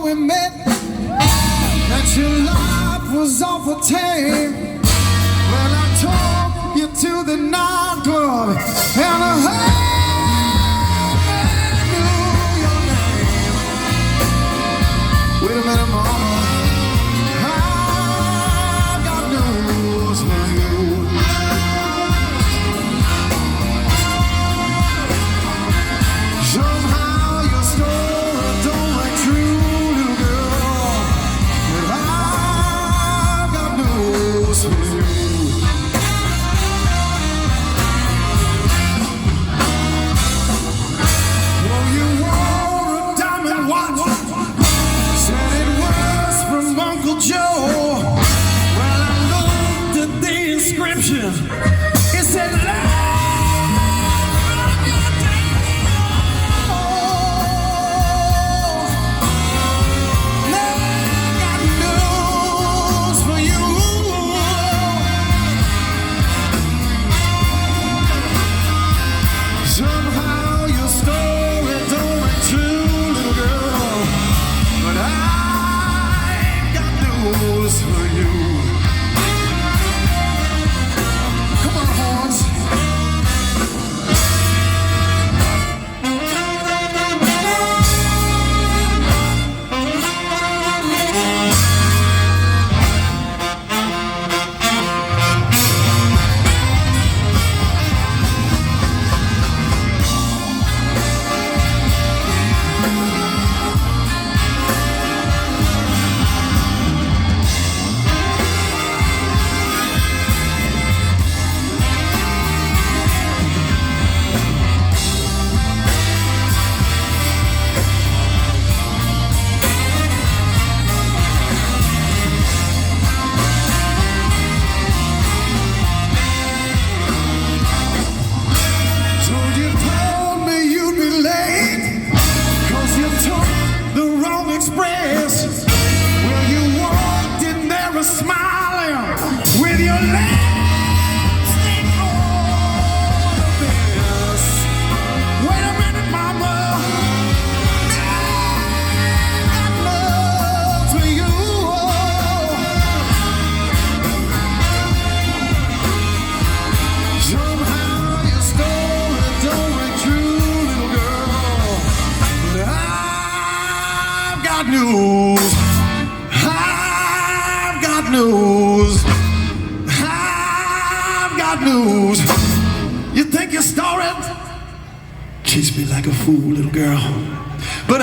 we met that your life was awful tame. Well, I took you to the nightclub and I knew your name. Wait a minute, mama, I got news for you. Somehow your story don't ring true, little girl, but I've got news for you. Well, you wore a diamond watch, said it was from Uncle Joe. Well, I looked at the inscription, it said love. Somehow your story don't ring true, little girl, but I've got news for you. Come on, horns. Smiling with your lipstick on the best. Wait a minute, mama, I got love for you. Somehow your story don't ring true, little girl, but I've got news. News. I've got news. You think your story chased me like a fool, little girl, but